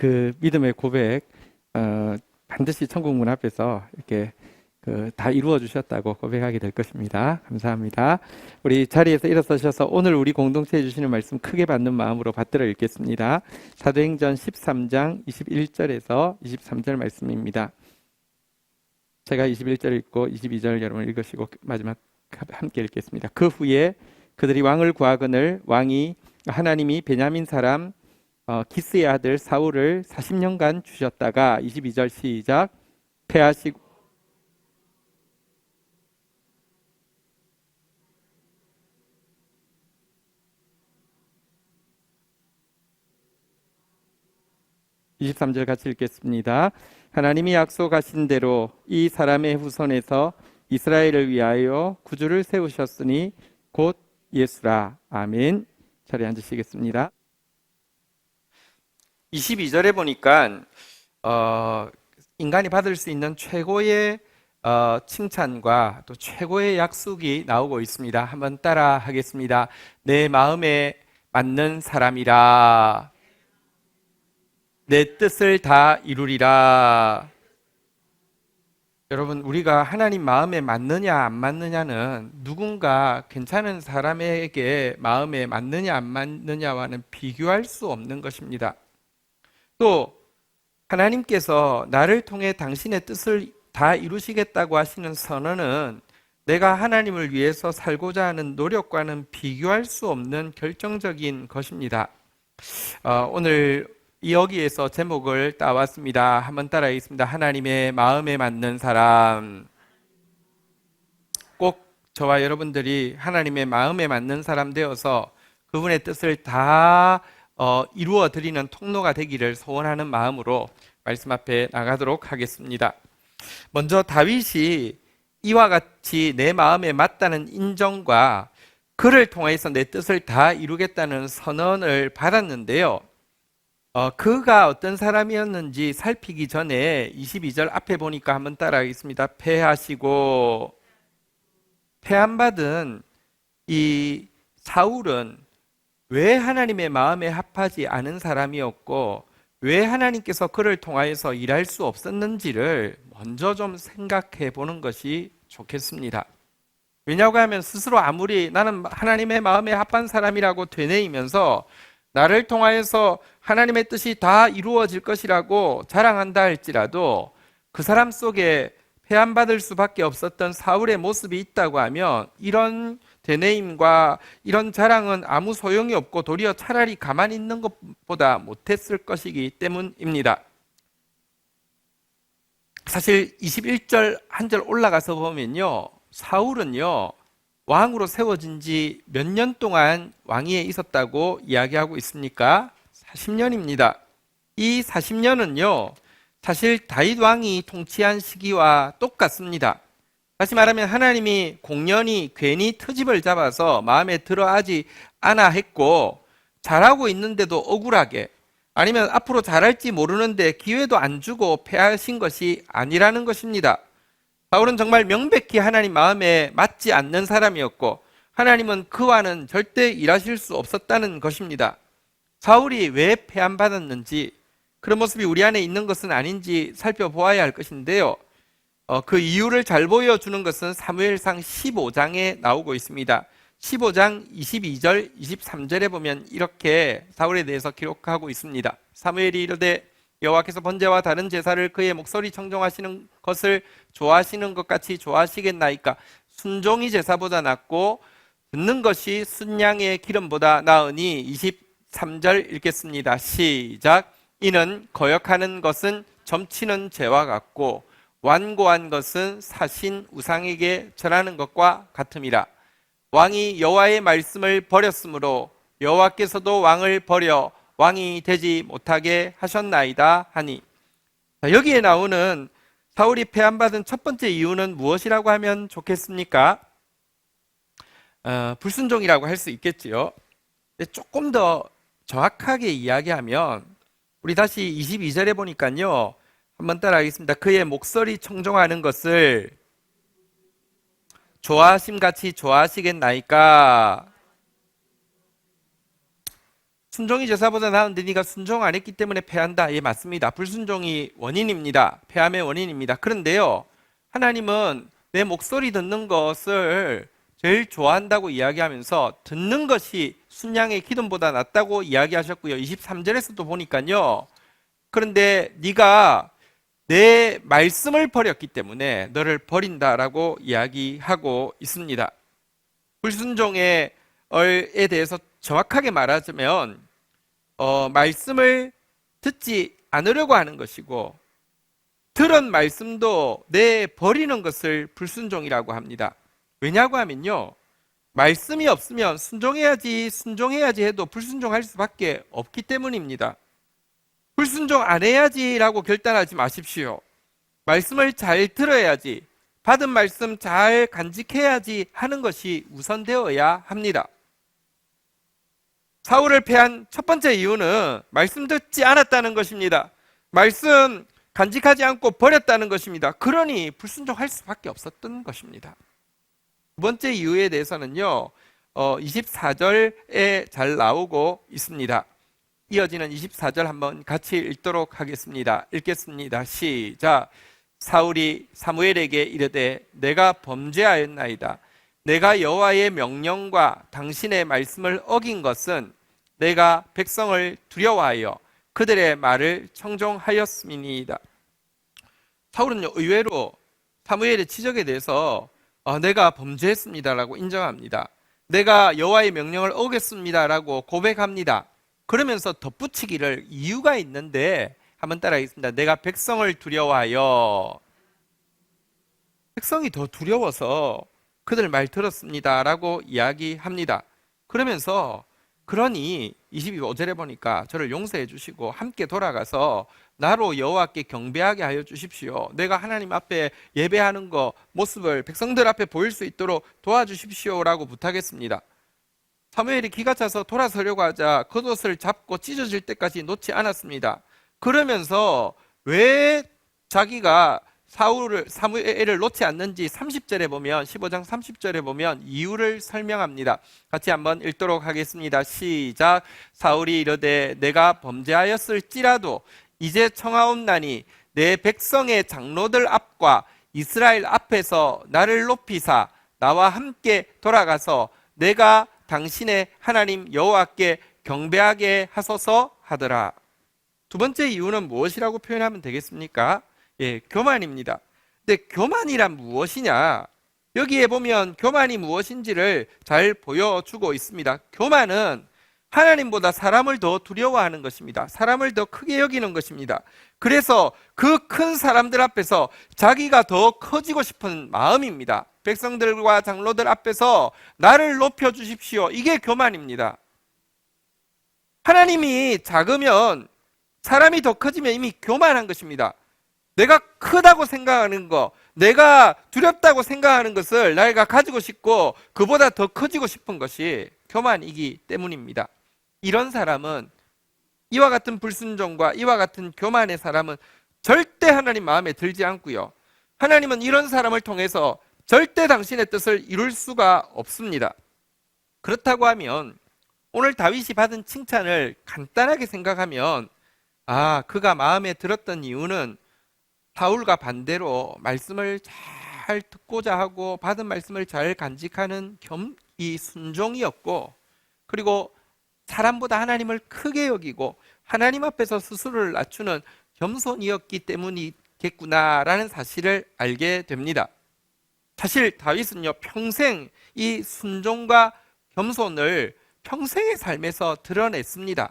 그 믿음의 고백, 반드시 천국 문 앞에서 이렇게 다 이루어 주셨다고 고백하게 될 것입니다. 감사합니다. 우리 자리에서 일어서셔서 오늘 우리 공동체에 주시는 말씀 크게 받는 마음으로 받들어 읽겠습니다. 사도행전 13장 21절에서 23절 말씀입니다. 제가 21절 읽고 22절 여러분 읽으시고 마지막 함께 읽겠습니다. 그 후에 그들이 왕을 구하거늘 왕이 하나님이 베냐민 사람 기스의 아들 사울을 40년간 주셨다가 22절 시작 패하시고 23절 같이 읽겠습니다. 하나님이 약속하신 대로 이 사람의 후손에서 이스라엘을 위하여 구주를 세우셨으니 곧 예수라. 아멘. 자리에 앉으시겠습니다. 22절에 보니까 인간이 받을 수 있는 최고의 칭찬과 또 최고의 약속이 나오고 있습니다. 한번 따라 하겠습니다. 내 마음에 맞는 사람이라. 내 뜻을 다 이루리라. 여러분, 우리가 하나님 마음에 맞느냐 안 맞느냐는 누군가 괜찮은 사람에게 마음에 맞느냐 안 맞느냐와는 비교할 수 없는 것입니다. 또 하나님께서 나를 통해 당신의 뜻을 다 이루시겠다고 하시는 선언은 내가 하나님을 위해서 살고자 하는 노력과는 비교할 수 없는 결정적인 것입니다. 오늘 여기에서 제목을 따왔습니다. 한번 따라하겠습니다. 하나님의 마음에 맞는 사람. 꼭 저와 여러분들이 하나님의 마음에 맞는 사람 되어서 그분의 뜻을 다 이루어 드리는 통로가 되기를 소원하는 마음으로 말씀 앞에 나가도록 하겠습니다. 먼저 다윗이 이와 같이 내 마음에 맞다는 인정과 그를 통해서 내 뜻을 다 이루겠다는 선언을 받았는데요. 그가 어떤 사람이었는지 살피기 전에 22절 앞에 보니까 한번 따라하겠습니다. 패하시고 패함받은 이 사울은 왜 하나님의 마음에 합하지 않은 사람이었고 왜 하나님께서 그를 통하여서 일할 수 없었는지를 먼저 좀 생각해 보는 것이 좋겠습니다. 왜냐고 하면 스스로 아무리 나는 하나님의 마음에 합한 사람이라고 되뇌이면서 나를 통하여서 하나님의 뜻이 다 이루어질 것이라고 자랑한다 할지라도 그 사람 속에 패함받을 수밖에 없었던 사울의 모습이 있다고 하면 이런 되뇌임과 이런 자랑은 아무 소용이 없고 도리어 차라리 가만히 있는 것보다 못했을 것이기 때문입니다. 사실 21절 한 절 올라가서 보면요, 사울은요 왕으로 세워진 지 몇 년 동안 왕위에 있었다고 이야기하고 있습니까? 40년입니다. 이 40년은요 사실 다윗 왕이 통치한 시기와 똑같습니다. 다시 말하면 하나님이 공연히 괜히 트집을 잡아서 마음에 들어하지 않아 했고 잘하고 있는데도 억울하게 아니면 앞으로 잘할지 모르는데 기회도 안 주고 패하신 것이 아니라는 것입니다. 사울은 정말 명백히 하나님 마음에 맞지 않는 사람이었고 하나님은 그와는 절대 일하실 수 없었다는 것입니다. 사울이 왜 패함받았는지 그런 모습이 우리 안에 있는 것은 아닌지 살펴보아야 할 것인데요. 그 이유를 잘 보여주는 것은 사무엘상 15장에 나오고 있습니다. 15장 22절, 23절에 보면 이렇게 사울에 대해서 기록하고 있습니다. 사무엘이 이르되 여호와께서 번제와 다른 제사를 그의 목소리 청종하시는 것을 좋아하시는 것 같이 좋아하시겠나이까? 순종이 제사보다 낫고 듣는 것이 순양의 기름보다 나으니 23절 읽겠습니다. 시작. 이는 거역하는 것은 점치는 죄와 같고 완고한 것은 사신 우상에게 절하는 것과 같음이라. 왕이 여호와의 말씀을 버렸으므로 여호와께서도 왕을 버려 왕이 되지 못하게 하셨나이다 하니. 여기에 나오는 사울이 패함받은 첫 번째 이유는 무엇이라고 하면 좋겠습니까? 불순종이라고 할 수 있겠지요. 조금 더 정확하게 이야기하면 우리 다시 22절에 보니까요, 한번 따라하겠습니다. 그의 목소리 청종하는 것을 좋아하심같이 좋아하시겠나이까? 순종이 제사보다 나은데 네가 순종 안 했기 때문에 패한다. 예, 맞습니다. 불순종이 원인입니다. 패함의 원인입니다. 그런데요, 하나님은 내 목소리 듣는 것을 제일 좋아한다고 이야기하면서 듣는 것이 순양의 기름보다 낫다고 이야기하셨고요. 23절에서도 보니까요. 그런데 네가 내 말씀을 버렸기 때문에 너를 버린다라고 이야기하고 있습니다. 불순종에 대해서 정확하게 말하자면 말씀을 듣지 않으려고 하는 것이고 들은 말씀도 내 버리는 것을 불순종이라고 합니다. 왜냐고 하면요, 말씀이 없으면 순종해야지 해도 불순종할 수밖에 없기 때문입니다. 불순종 안 해야지라고 결단하지 마십시오. 말씀을 잘 들어야지, 받은 말씀 잘 간직해야지 하는 것이 우선되어야 합니다. 사울을 패한 첫 번째 이유는 말씀 듣지 않았다는 것입니다. 말씀 간직하지 않고 버렸다는 것입니다. 그러니 불순종할 수밖에 없었던 것입니다. 두 번째 이유에 대해서는요, 24절에 잘 나오고 있습니다. 이어지는 24절 한번 같이 읽도록 하겠습니다. 읽겠습니다. 시작. 사울이 사무엘에게 이르되 내가 범죄하였나이다. 내가 여호와의 명령과 당신의 말씀을 어긴 것은 내가 백성을 두려워하여 그들의 말을 청종하였음이니이다. 사울은요, 의외로 사무엘의 지적에 대해서 내가 범죄했습니다라고 인정합니다. 내가 여호와의 명령을 어겼습니다라고 고백합니다. 그러면서 덧붙이기를 이유가 있는데 한번 따라하겠습니다. 내가 백성을 두려워하여, 백성이 더 두려워서 그들 말 들었습니다 라고 이야기합니다. 그러면서 그러니 25절에 보니까 저를 용서해 주시고 함께 돌아가서 나로 여호와께 경배하게 하여 주십시오. 내가 하나님 앞에 예배하는 거 모습을 백성들 앞에 보일 수 있도록 도와주십시오 라고 부탁했습니다. 사무엘이 기가 차서 돌아서려고 하자 겉옷을 잡고 찢어질 때까지 놓지 않았습니다. 그러면서 왜 자기가 사무엘을 놓지 않는지 30절에 보면, 15장 30절에 보면 이유를 설명합니다. 같이 한번 읽도록 하겠습니다. 시작. 사울이 이르되 내가 범죄하였을지라도 이제 청하옵나니 내 백성의 장로들 앞과 이스라엘 앞에서 나를 높이사 나와 함께 돌아가서 내가 당신의 하나님 여호와께 경배하게 하소서 하더라. 두 번째 이유는 무엇이라고 표현하면 되겠습니까? 예, 교만입니다. 근데 교만이란 무엇이냐? 여기에 보면 교만이 무엇인지를 잘 보여주고 있습니다. 교만은 하나님보다 사람을 더 두려워하는 것입니다. 사람을 더 크게 여기는 것입니다. 그래서 그 큰 사람들 앞에서 자기가 더 커지고 싶은 마음입니다. 백성들과 장로들 앞에서 나를 높여주십시오. 이게 교만입니다. 하나님이 작으면, 사람이 더 커지면 이미 교만한 것입니다. 내가 크다고 생각하는 거, 내가 두렵다고 생각하는 것을 내가 가지고 싶고 그보다 더 커지고 싶은 것이 교만이기 때문입니다. 이런 사람은, 이와 같은 불순종과 이와 같은 교만의 사람은 절대 하나님 마음에 들지 않고요, 하나님은 이런 사람을 통해서 절대 당신의 뜻을 이룰 수가 없습니다. 그렇다고 하면 오늘 다윗이 받은 칭찬을 간단하게 생각하면, 그가 마음에 들었던 이유는 사울과 반대로 말씀을 잘 듣고자 하고 받은 말씀을 잘 간직하는 이 순종이었고, 그리고 사람보다 하나님을 크게 여기고 하나님 앞에서 스스로를 낮추는 겸손이었기 때문이겠구나라는 사실을 알게 됩니다. 사실 다윗은요, 평생 이 순종과 겸손을 평생의 삶에서 드러냈습니다.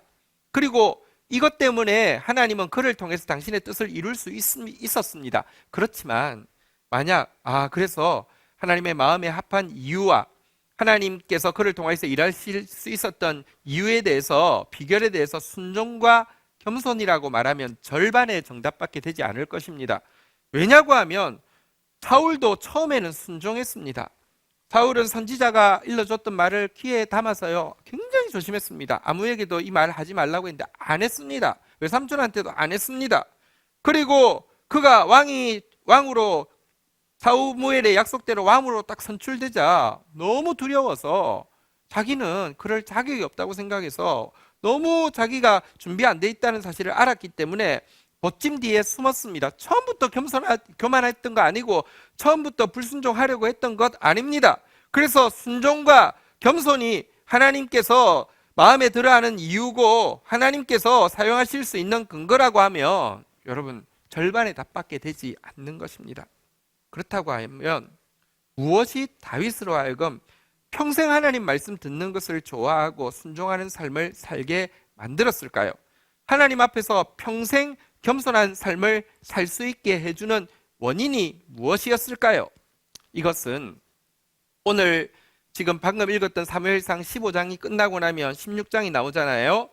그리고 이것 때문에 하나님은 그를 통해서 당신의 뜻을 이룰 수 있었습니다. 그렇지만 만약 그래서 하나님의 마음에 합한 이유와 하나님께서 그를 통해서 일하실 수 있었던 이유에 대해서, 비결에 대해서 순종과 겸손이라고 말하면 절반의 정답밖에 되지 않을 것입니다. 왜냐고 하면 사울도 처음에는 순종했습니다. 사울은 선지자가 일러줬던 말을 귀에 담아서요, 굉장히 조심했습니다. 아무에게도 이 말을 하지 말라고 했는데 안 했습니다. 외삼촌한테도 안 했습니다. 그리고 그가 왕으로, 사무엘의 약속대로 왕으로 딱 선출되자 너무 두려워서 자기는 그럴 자격이 없다고 생각해서 너무 자기가 준비 안 돼 있다는 사실을 알았기 때문에 벗짐 뒤에 숨었습니다. 처음부터 교만했던 거 아니고 처음부터 불순종하려고 했던 것 아닙니다. 그래서 순종과 겸손이 하나님께서 마음에 들어하는 이유고 하나님께서 사용하실 수 있는 근거라고 하면 여러분 절반에 답밖에 되지 않는 것입니다. 그렇다고 하면 무엇이 다윗으로 하여금 평생 하나님 말씀 듣는 것을 좋아하고 순종하는 삶을 살게 만들었을까요? 하나님 앞에서 평생 겸손한 삶을 살 수 있게 해주는 원인이 무엇이었을까요? 이것은 오늘 지금 방금 읽었던 사무엘상 15장이 끝나고 나면 16장이 나오잖아요.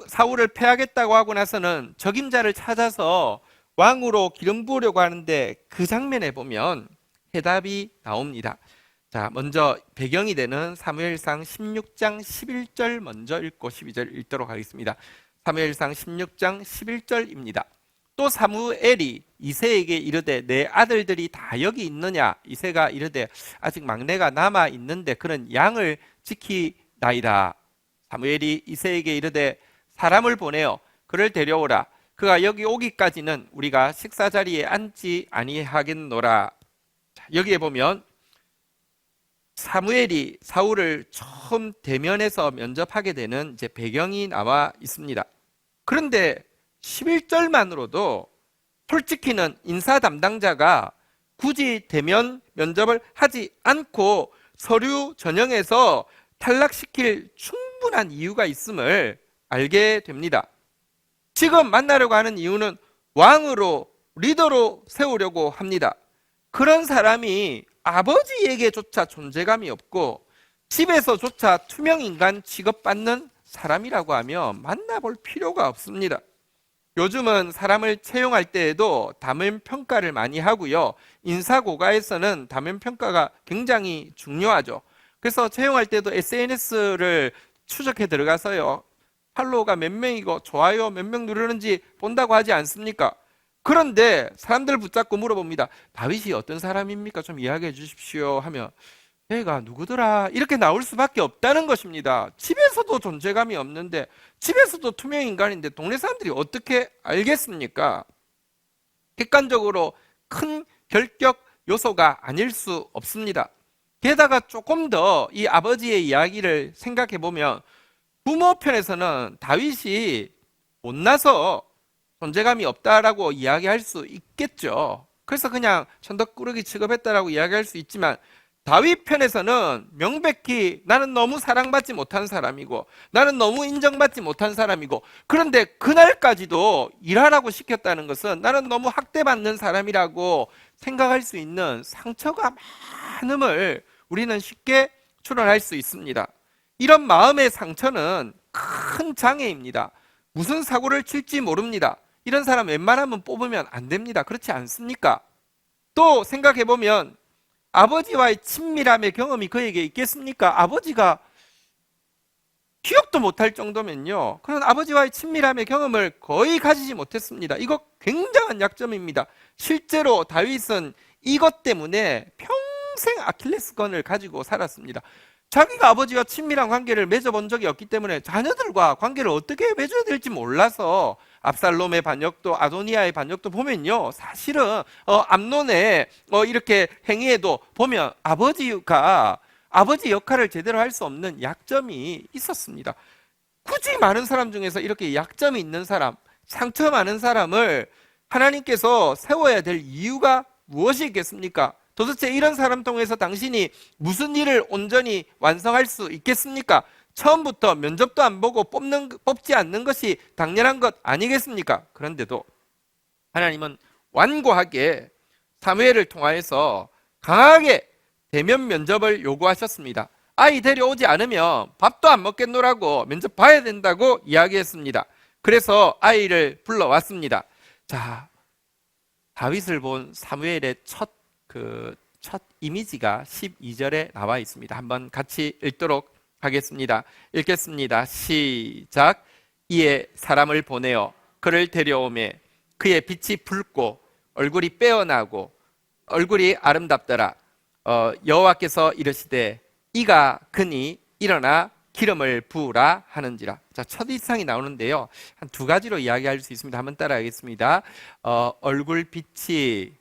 사울을 패하겠다고 하고 나서는 적임자를 찾아서 왕으로 기름 부으려고 하는데 그 장면에 보면 해답이 나옵니다. 자, 먼저 배경이 되는 사무엘상 16장 11절 먼저 읽고 12절 읽도록 하겠습니다. 사무엘상 16장 11절입니다. 또 사무엘이 이새에게 이르되 내 아들들이 다 여기 있느냐? 이새가 이르되 아직 막내가 남아 있는데 그는 양을 지키나이다. 사무엘이 이새에게 이르되 사람을 보내어 그를 데려오라. 그가 여기 오기까지는 우리가 식사 자리에 앉지 아니하겠노라. 자, 여기에 보면 사무엘이 사울을 처음 대면해서 면접하게 되는 이제 배경이 나와 있습니다. 그런데 11절만으로도 솔직히는 인사 담당자가 굳이 대면 면접을 하지 않고 서류 전형에서 탈락시킬 충분한 이유가 있음을 알게 됩니다. 지금 만나려고 하는 이유는 왕으로 리더로 세우려고 합니다. 그런 사람이 아버지에게조차 존재감이 없고 집에서조차 투명인간 취급받는 사람이라고 하면 만나볼 필요가 없습니다. 요즘은 사람을 채용할 때에도 다면 평가를 많이 하고요. 인사고과에서는 다면 평가가 굉장히 중요하죠. 그래서 채용할 때도 SNS를 추적해 들어가서요. 팔로워가 몇 명이고 좋아요 몇 명 누르는지 본다고 하지 않습니까? 그런데 사람들 붙잡고 물어봅니다. 다윗이 어떤 사람입니까? 좀 이야기해 주십시오 하면 얘가 누구더라? 이렇게 나올 수밖에 없다는 것입니다. 집에서도 존재감이 없는데 집에서도 투명 인간인데 동네 사람들이 어떻게 알겠습니까? 객관적으로 큰 결격 요소가 아닐 수 없습니다. 게다가 조금 더 이 아버지의 이야기를 생각해 보면 부모 편에서는 다윗이 못나서 존재감이 없다라고 이야기할 수 있겠죠. 그래서 그냥 천덕꾸러기 취급했다라고 이야기할 수 있지만 다윗 편에서는 명백히 나는 너무 사랑받지 못한 사람이고 나는 너무 인정받지 못한 사람이고 그런데 그날까지도 일하라고 시켰다는 것은 나는 너무 학대받는 사람이라고 생각할 수 있는 상처가 많음을 우리는 쉽게 추론할 수 있습니다. 이런 마음의 상처는 큰 장애입니다. 무슨 사고를 칠지 모릅니다. 이런 사람 웬만하면 뽑으면 안 됩니다. 그렇지 않습니까? 또 생각해보면 아버지와의 친밀함의 경험이 그에게 있겠습니까? 아버지가 기억도 못할 정도면요. 그런 아버지와의 친밀함의 경험을 거의 가지지 못했습니다. 이거 굉장한 약점입니다. 실제로 다윗은 이것 때문에 평생 아킬레스건을 가지고 살았습니다. 자기가 아버지와 친밀한 관계를 맺어본 적이 없기 때문에 자녀들과 관계를 어떻게 맺어야 될지 몰라서 압살롬의 반역도 아도니아의 반역도 보면요. 사실은 암논의 이렇게 행위에도 보면 아버지가 아버지 역할을 제대로 할 수 없는 약점이 있었습니다. 굳이 많은 사람 중에서 이렇게 약점이 있는 사람, 상처 많은 사람을 하나님께서 세워야 될 이유가 무엇이 있겠습니까? 도대체 이런 사람 통해서 당신이 무슨 일을 온전히 완성할 수 있겠습니까? 처음부터 면접도 안 보고 뽑지 않는 것이 당연한 것 아니겠습니까? 그런데도 하나님은 완고하게 사무엘을 통하여서 강하게 대면 면접을 요구하셨습니다. 아이 데려오지 않으면 밥도 안 먹겠노라고 면접 봐야 된다고 이야기했습니다. 그래서 아이를 불러왔습니다. 자, 다윗을 본 사무엘의 첫 이미지가 12절에 나와 있습니다. 한번 같이 읽도록 하겠습니다. 읽겠습니다. 시작. 이에 사람을 보내어 그를 데려오매 그의 빛이 붉고 얼굴이 빼어나고 얼굴이 아름답더라. 여호와께서 이르시되 이가 그니 일어나 기름을 부으라 하는지라. 자, 첫 이상이 나오는데요. 한 두 가지로 이야기할 수 있습니다. 한번 따라하겠습니다. 얼굴빛이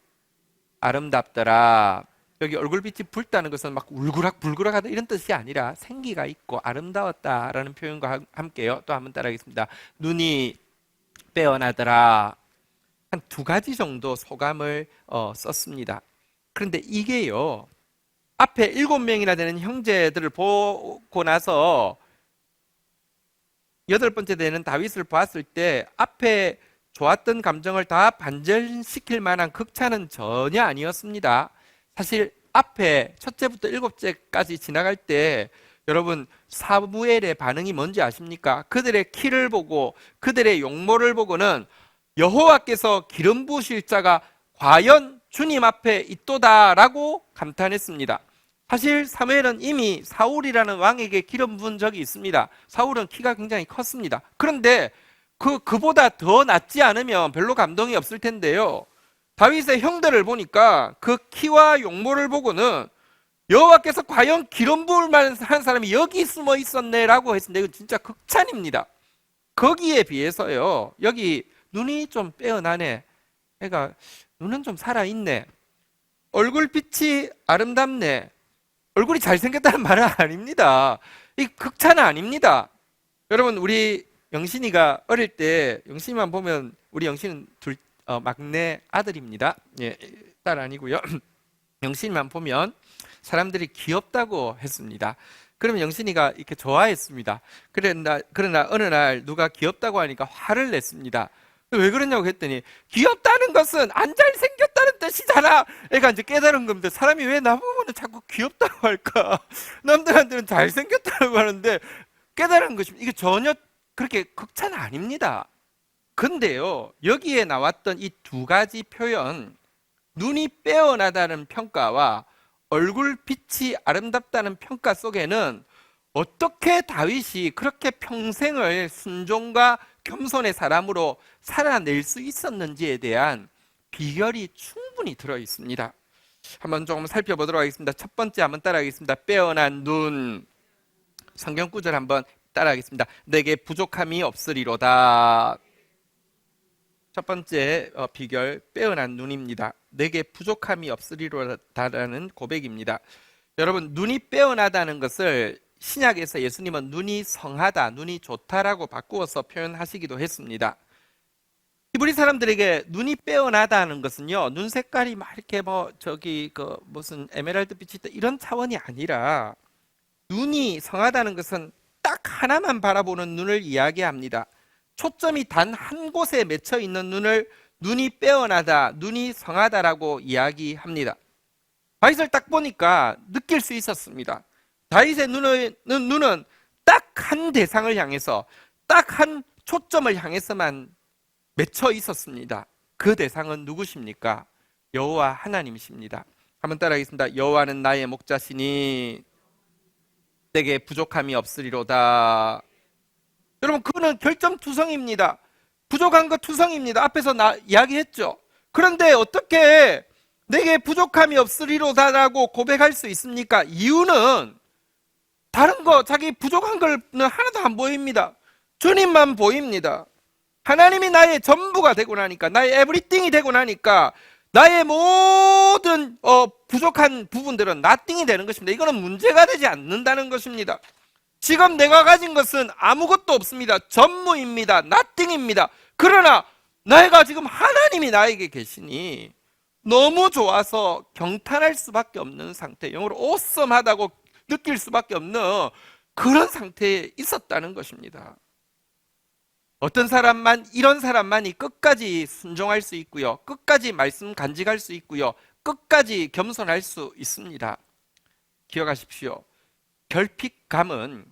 아름답더라. 여기 얼굴빛이 붉다는 것은 막 울그락불그락하다 이런 뜻이 아니라 생기가 있고 아름다웠다라는 표현과 함께요. 또 한번 따라하겠습니다. 눈이 빼어나더라. 한 두 가지 정도 소감을 썼습니다. 그런데 이게요, 앞에 7명이나 되는 형제들을 보고 나서 여덟 번째 되는 다윗을 봤을 때 앞에 좋았던 감정을 다 반전시킬 만한 극찬은 전혀 아니었습니다. 사실 앞에 첫째부터 7째까지 지나갈 때 여러분 사무엘의 반응이 뭔지 아십니까? 그들의 키를 보고 그들의 용모를 보고는 여호와께서 기름 부으실 자가 과연 주님 앞에 있도다라고 감탄했습니다. 사실 사무엘은 이미 사울이라는 왕에게 기름 부은 적이 있습니다. 사울은 키가 굉장히 컸습니다. 그런데 그보다 더 낫지 않으면 별로 감동이 없을 텐데요. 다윗의 형들을 보니까 그 키와 용모를 보고는 여호와께서 과연 기름 부을 만한 사람이 여기 숨어 있었네라고 했습니다. 이건 진짜 극찬입니다. 거기에 비해서요, 여기 눈이 좀 빼어나네. 그러니까 눈은 좀 살아있네. 얼굴빛이 아름답네. 얼굴이 잘생겼다는 말은 아닙니다. 이 극찬은 아닙니다. 여러분, 우리 영신이가 어릴 때, 영신이만 보면 우리 영신은 막내 아들입니다. 예, 딸 아니고요. 영신이만 보면 사람들이 귀엽다고 했습니다. 그러면 영신이가 이렇게 좋아했습니다. 그러나 어느 날 누가 귀엽다고 하니까 화를 냈습니다. 왜 그러냐고 했더니 귀엽다는 것은 안 잘생겼다는 뜻이잖아. 애가 이제 깨달은 겁니다. 사람이 왜 나보고는 자꾸 귀엽다고 할까? 남들한테는 잘생겼다고 하는데 깨달은 것입니다. 이게 전혀 그렇게 극찬 아닙니다. 근데요, 여기에 나왔던 이 두 가지 표현, 눈이 빼어나다는 평가와 얼굴빛이 아름답다는 평가 속에는 어떻게 다윗이 그렇게 평생을 순종과 겸손의 사람으로 살아낼 수 있었는지에 대한 비결이 충분히 들어 있습니다. 한번 조금 살펴보도록 하겠습니다. 첫 번째 한번 따라하겠습니다. 빼어난 눈. 성경 구절 한번 따라하겠습니다. 내게 부족함이 없으리로다. 첫 번째 비결, 빼어난 눈입니다. 내게 부족함이 없으리로다라는 고백입니다. 여러분, 눈이 빼어나다는 것을 신약에서 예수님은 눈이 성하다, 눈이 좋다라고 바꾸어서 표현하시기도 했습니다. 히브리 사람들에게 눈이 빼어나다는 것은요, 눈 색깔이 막 이렇게 무슨 에메랄드 빛이 있다 이런 차원이 아니라, 눈이 성하다는 것은 딱 하나만 바라보는 눈을 이야기합니다. 초점이 단 한 곳에 맺혀 있는 눈을 눈이 빼어나다, 눈이 성하다라고 이야기합니다. 다윗을 딱 보니까 느낄 수 있었습니다. 다윗의 눈은 딱 한 대상을 향해서, 딱 한 초점을 향해서만 맺혀 있었습니다. 그 대상은 누구십니까? 여호와 하나님이십니다. 한번 따라하겠습니다. 여호와는 나의 목자시니 내게 부족함이 없으리로다. 여러분, 그거는 결점투성입니다. 부족한 것 투성입니다. 앞에서 이야기했죠. 그런데 어떻게 내게 부족함이 없으리로다라고 고백할 수 있습니까? 이유는 다른 거, 자기 부족한 거는 하나도 안 보입니다. 주님만 보입니다. 하나님이 나의 전부가 되고 나니까, 나의 에브리띵이 되고 나니까 나의 모든 부족한 부분들은 nothing이 되는 것입니다. 이거는 문제가 되지 않는다는 것입니다. 지금 내가 가진 것은 아무것도 없습니다. 전무입니다. nothing입니다. 그러나 내가 지금 하나님이 나에게 계시니 너무 좋아서 경탄할 수밖에 없는 상태, 영어로 awesome하다고 느낄 수밖에 없는 그런 상태에 있었다는 것입니다. 어떤 사람만, 이런 사람만이 끝까지 순종할 수 있고요, 끝까지 말씀 간직할 수 있고요, 끝까지 겸손할 수 있습니다. 기억하십시오. 결핍감은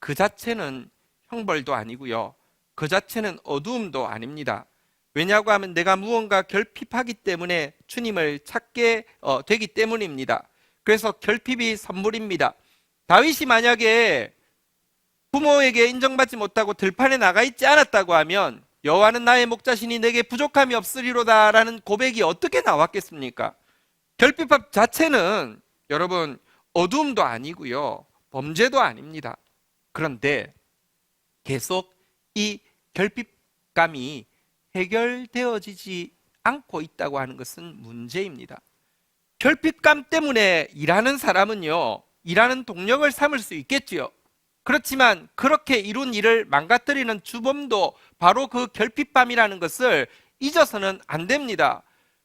그 자체는 형벌도 아니고요, 그 자체는 어두움도 아닙니다. 왜냐고 하면 내가 무언가 결핍하기 때문에 주님을 찾게 되기 때문입니다. 그래서 결핍이 선물입니다. 다윗이 만약에 부모에게 인정받지 못하고 들판에 나가 있지 않았다고 하면 여호와는 나의 목자시니 내게 부족함이 없으리로다 라는 고백이 어떻게 나왔겠습니까? 결핍함 자체는 여러분 어두움도 아니고요, 범죄도 아닙니다. 그런데 계속 이 결핍감이 해결되어지지 않고 있다고 하는 것은 문제입니다. 결핍감 때문에 일하는 사람은요, 일하는 동력을 삼을 수 있겠지요. 그렇지만 그렇게 이룬 일을 망가뜨리는 주범도 바로 그 결핍감이라는 것을 잊어서는 안 됩니다.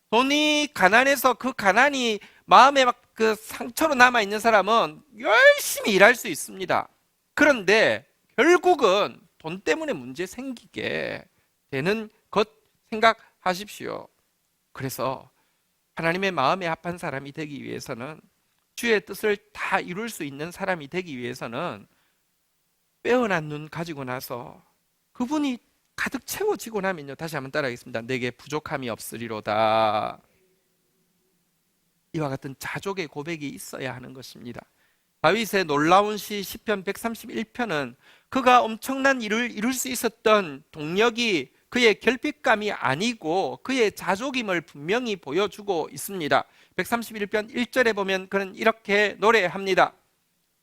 돈이 가난해서 그 가난이 마음에 막 그 상처로 남아 있는 사람은 열심히 일할 수 있습니다. 그런데 결국은 돈 때문에 문제 생기게 되는 것 생각하십시오. 그래서 하나님의 마음에 합한 사람이 되기 위해서는, 주의 뜻을 다 이룰 수 있는 사람이 되기 위해서는 빼어난 눈 가지고 나서 그분이 가득 채워지고 나면요, 다시 한번 따라하겠습니다. 내게 부족함이 없으리로다. 이와 같은 자족의 고백이 있어야 하는 것입니다. 다윗의 놀라운 시 시편 131편은 그가 엄청난 일을 이룰 수 있었던 동력이 그의 결핍감이 아니고 그의 자족임을 분명히 보여주고 있습니다. 131편 1절에 보면 그는 이렇게 노래합니다.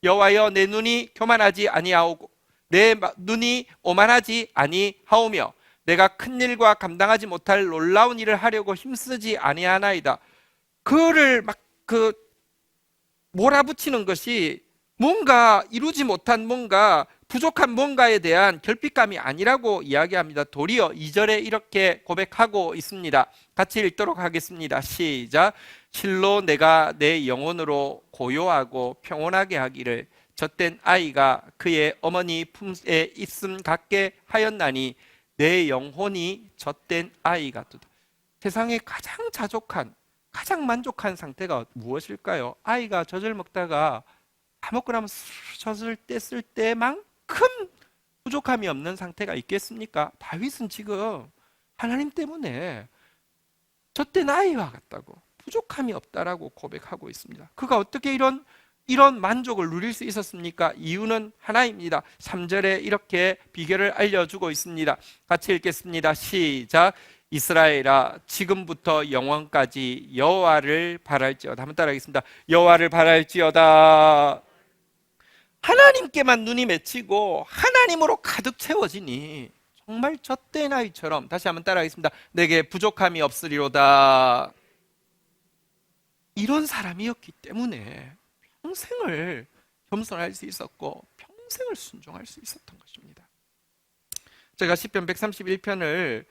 여호와여, 내 눈이 교만하지 아니하오고 내 눈이 오만하지 아니하오며 내가 큰 일과 감당하지 못할 놀라운 일을 하려고 힘쓰지 아니하나이다. 그를 막 몰아붙이는 것이 뭔가 이루지 못한 뭔가 부족한 뭔가에 대한 결핍감이 아니라고 이야기합니다. 도리어 2절에 이렇게 고백하고 있습니다. 같이 읽도록 하겠습니다. 시작. 실로 내가 내 영혼으로 고요하고 평온하게 하기를 젖된 아이가 그의 어머니 품에 있음 같게 하였나니 내 영혼이 젖된 아이 같도다. 세상에 가장 자족한, 가장 만족한 상태가 무엇일까요? 아이가 젖을 먹다가 다 먹고 나면 젖을 뗐을 때만큼 부족함이 없는 상태가 있겠습니까? 다윗은 지금 하나님 때문에 젖된 아이와 같다고, 부족함이 없다라고 고백하고 있습니다. 그가 어떻게 이런 만족을 누릴 수 있었습니까? 이유는 하나입니다. 3절에 이렇게 비결을 알려주고 있습니다. 같이 읽겠습니다. 시작. 이스라엘아, 지금부터 영원까지 여호와를 바랄지어다. 한번 따라하겠습니다. 여호와를 바랄지어다. 하나님께만 눈이 맺히고 하나님으로 가득 채워지니 정말 젖된 아이처럼, 다시 한번 따라하겠습니다. 내게 부족함이 없으리로다. 이런 사람이었기 때문에 평생을 겸손할 수 있었고 평생을 순종할 수 있었던 것입니다. 제가 시편 131편을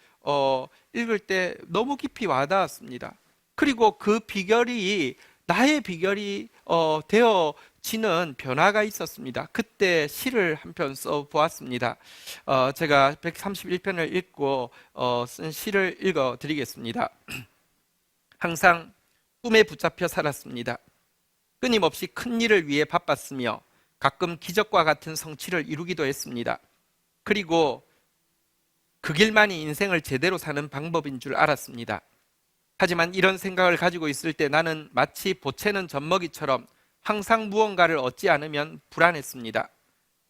읽을 때 너무 깊이 와닿았습니다. 그리고 그 비결이 나의 비결이 되어지는 변화가 있었습니다. 그때 시를 한 편 써보았습니다. 제가 131편을 읽고 쓴 시를 읽어드리겠습니다. 항상 꿈에 붙잡혀 살았습니다. 끊임없이 큰 일을 위해 바빴으며 가끔 기적과 같은 성취를 이루기도 했습니다. 그리고 그 길만이 인생을 제대로 사는 방법인 줄 알았습니다. 하지만 이런 생각을 가지고 있을 때 나는 마치 보채는 젖먹이처럼 항상 무언가를 얻지 않으면 불안했습니다.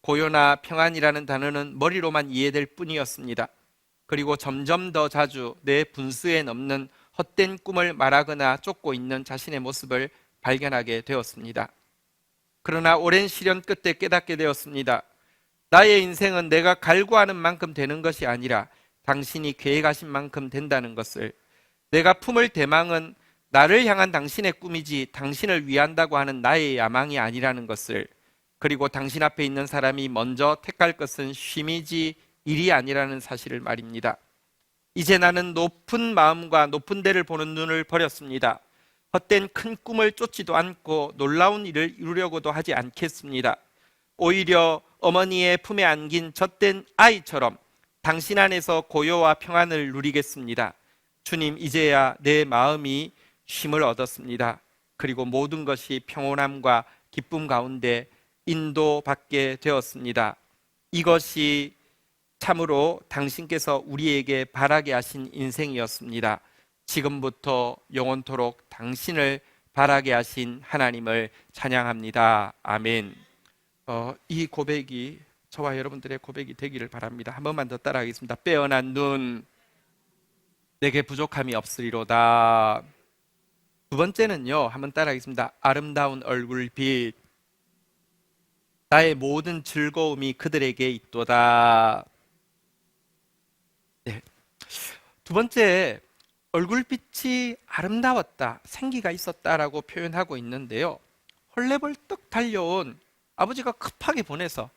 고요나 평안이라는 단어는 머리로만 이해될 뿐이었습니다. 그리고 점점 더 자주 내 분수에 넘는 헛된 꿈을 말하거나 쫓고 있는 자신의 모습을 발견하게 되었습니다. 그러나 오랜 시련 끝에 깨닫게 되었습니다. 나의 인생은 내가 갈구하는 만큼 되는 것이 아니라 당신이 계획하신 만큼 된다는 것을, 내가 품을 대망은 나를 향한 당신의 꿈이지 당신을 위한다고 하는 나의 야망이 아니라는 것을, 그리고 당신 앞에 있는 사람이 먼저 택할 것은 쉼이지 일이 아니라는 사실을 말입니다. 이제 나는 높은 마음과 높은 데를 보는 눈을 버렸습니다. 헛된 큰 꿈을 쫓지도 않고 놀라운 일을 이루려고도 하지 않겠습니다. 오히려 어머니의 품에 안긴 젖된 아이처럼 당신 안에서 고요와 평안을 누리겠습니다. 주님, 이제야 내 마음이 쉼을 얻었습니다. 그리고 모든 것이 평온함과 기쁨 가운데 인도받게 되었습니다. 이것이 참으로 당신께서 우리에게 바라게 하신 인생이었습니다. 지금부터 영원토록 당신을 바라게 하신 하나님을 찬양합니다. 아멘. 이 고백이 저와 여러분들의 고백이 되기를 바랍니다. 한 번만 더 따라하겠습니다. 빼어난 눈, 내게 부족함이 없으리로다. 두 번째는요, 한번 따라하겠습니다. 아름다운 얼굴빛. 나의 모든 즐거움이 그들에게 있도다. 네. 두 번째, 얼굴빛이 아름다웠다, 생기가 있었다라고 표현하고 있는데요. 헐레벌떡 달려온 아버지가 급하게 보내서,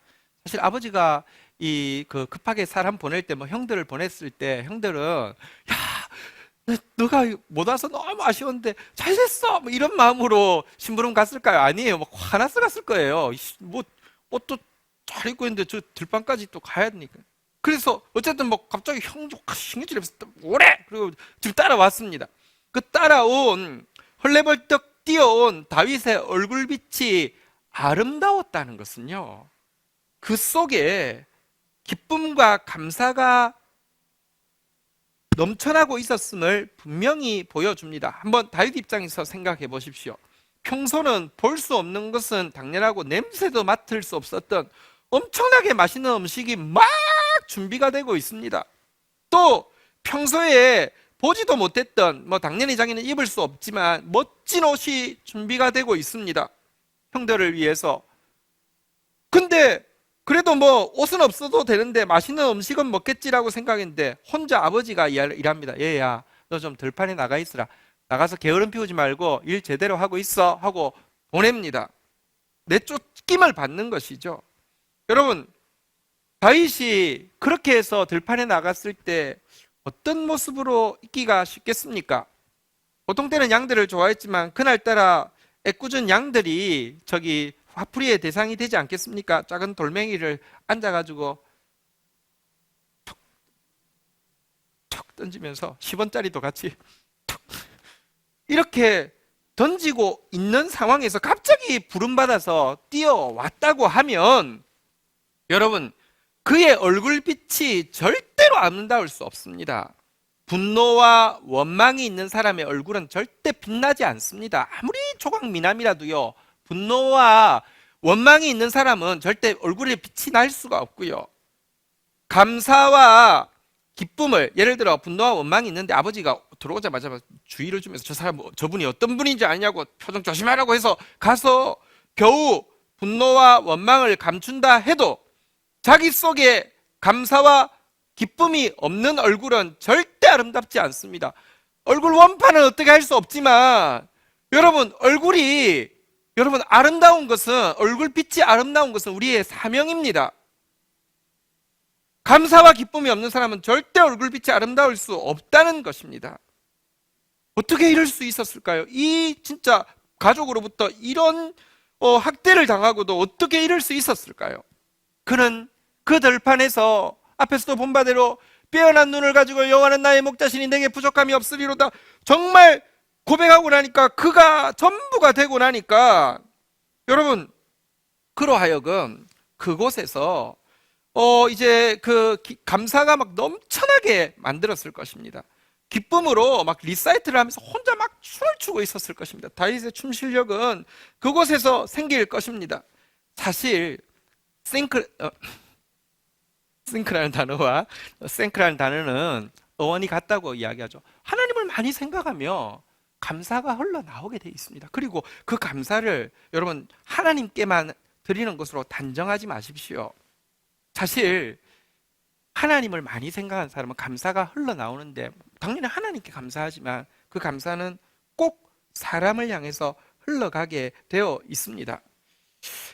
사실 아버지가 급하게 사람 보낼 때, 뭐 형들을 보냈을 때 형들은 야, 너가 못 와서 너무 아쉬운데 잘 됐어, 뭐 이런 마음으로 심부름 갔을까요? 아니에요. 막 화나서 갔을 거예요. 뭐 옷도 잘 입고 있는데 저 들판까지 또 가야 되니까. 그래서 어쨌든 뭐 갑자기 형도 신경질내면서 오래, 그리고 지금 따라왔습니다. 그 따라온, 헐레벌떡 뛰어온 다윗의 얼굴빛이 아름다웠다는 것은요, 그 속에 기쁨과 감사가 넘쳐나고 있었음을 분명히 보여줍니다. 한번 다윗 입장에서 생각해 보십시오. 평소는 볼 수 없는 것은 당연하고 냄새도 맡을 수 없었던 엄청나게 맛있는 음식이 막 준비가 되고 있습니다. 또 평소에 보지도 못했던, 뭐 당연히 자기는 입을 수 없지만 멋진 옷이 준비가 되고 있습니다. 형들을 위해서. 근데 그래도 뭐 옷은 없어도 되는데 맛있는 음식은 먹겠지라고 생각했는데, 혼자 아버지가 일합니다. 얘야, 너 좀 들판에 나가 있으라. 나가서 게으름 피우지 말고 일 제대로 하고 있어 하고 보냅니다. 내쫓김을 받는 것이죠. 여러분, 다윗이 그렇게 해서 들판에 나갔을 때 어떤 모습으로 있기가 쉽겠습니까? 보통 때는 양들을 좋아했지만 그날따라 애꿎은 양들이 저기 화풀이의 대상이 되지 않겠습니까? 작은 돌멩이를 앉아가지고 툭 던지면서 10원짜리도 같이 툭 이렇게 던지고 있는 상황에서 갑자기 부름받아서 뛰어왔다고 하면, 여러분, 그의 얼굴빛이 절대로 아름다울 수 없습니다. 분노와 원망이 있는 사람의 얼굴은 절대 빛나지 않습니다. 아무리 조각미남이라도요, 분노와 원망이 있는 사람은 절대 얼굴에 빛이 날 수가 없고요. 감사와 기쁨을, 예를 들어 분노와 원망이 있는데 아버지가 들어오자마자 주의를 주면서 저분이 어떤 분인지 아냐고 표정 조심하라고 해서 가서 겨우 분노와 원망을 감춘다 해도 자기 속에 감사와 기쁨이 없는 얼굴은 절대 아름답지 않습니다. 얼굴 원판은 어떻게 할 수 없지만, 여러분, 여러분, 아름다운 것은, 얼굴빛이 아름다운 것은 우리의 사명입니다. 감사와 기쁨이 없는 사람은 절대 얼굴빛이 아름다울 수 없다는 것입니다. 어떻게 이럴 수 있었을까요? 이 진짜 가족으로부터 이런 학대를 당하고도 어떻게 이럴 수 있었을까요? 그는 그 들판에서 앞에서도 본 바대로 빼어난 눈을 가지고 여호와는 나의 목자시니 내게 부족함이 없으리로다, 정말 고백하고 나니까, 그가 전부가 되고 나니까, 여러분, 그로 하여금 그곳에서 이제 감사가 막 넘쳐나게 만들었을 것입니다. 기쁨으로 막 리사이트를 하면서 혼자 막 춤을 추고 있었을 것입니다. 다윗의 춤 실력은 그곳에서 생길 것입니다. 사실 싱크라는 단어와 생크라는 단어는 어원이 같다고 이야기하죠. 하나님을 많이 생각하며 감사가 흘러나오게 되어 있습니다. 그리고 그 감사를 여러분 하나님께만 드리는 것으로 단정하지 마십시오. 사실 하나님을 많이 생각하는 사람은 감사가 흘러나오는데, 당연히 하나님께 감사하지만 그 감사는 꼭 사람을 향해서 흘러가게 되어 있습니다.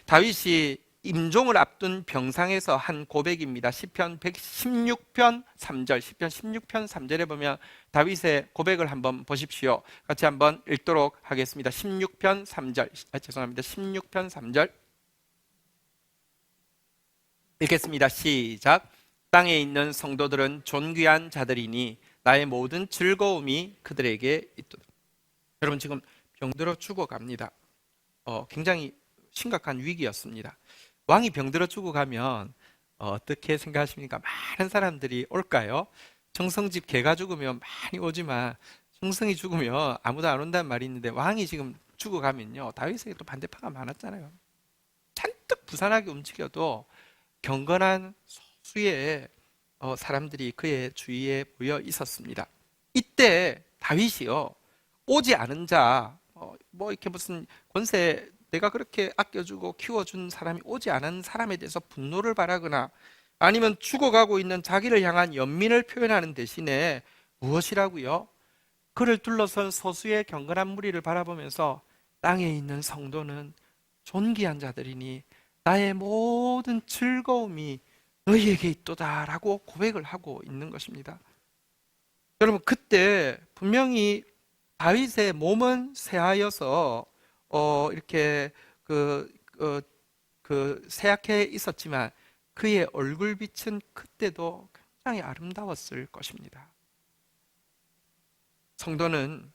다윗이 임종을 앞둔 병상에서 한 고백입니다. 시편 116편 3절, 시편 16편 3절에 보면 다윗의 고백을 한번 보십시오. 같이 한번 읽도록 하겠습니다. 16편 3절, 죄송합니다. 16편 3절 읽겠습니다. 시작. 땅에 있는 성도들은 존귀한 자들이니 나의 모든 즐거움이 그들에게 있도다. 여러분, 지금 병들어 죽어갑니다. 굉장히 심각한 위기였습니다. 왕이 병들어 죽어가면 어떻게 생각하십니까? 많은 사람들이 올까요? 정성집 개가 죽으면 많이 오지만 정성이 죽으면 아무도 안 온다는 말이 있는데, 왕이 지금 죽어가면요, 다윗에게 또 반대파가 많았잖아요. 잔뜩 부산하게 움직여도 경건한 소수의 사람들이 그의 주위에 모여 있었습니다. 이때 다윗이요, 오지 않은 자, 뭐 이렇게 무슨 권세 내가 그렇게 아껴주고 키워준 사람이 오지 않은 사람에 대해서 분노를 발하거나 아니면 죽어가고 있는 자기를 향한 연민을 표현하는 대신에 무엇이라고요? 그를 둘러선 소수의 경건한 무리를 바라보면서 땅에 있는 성도는 존귀한 자들이니 나의 모든 즐거움이 너희에게 있도다라고 고백을 하고 있는 것입니다. 여러분, 그때 분명히 다윗의 몸은 쇠하여서 이렇게 쇠약해 있었지만 그의 얼굴빛은 그때도 굉장히 아름다웠을 것입니다. 성도는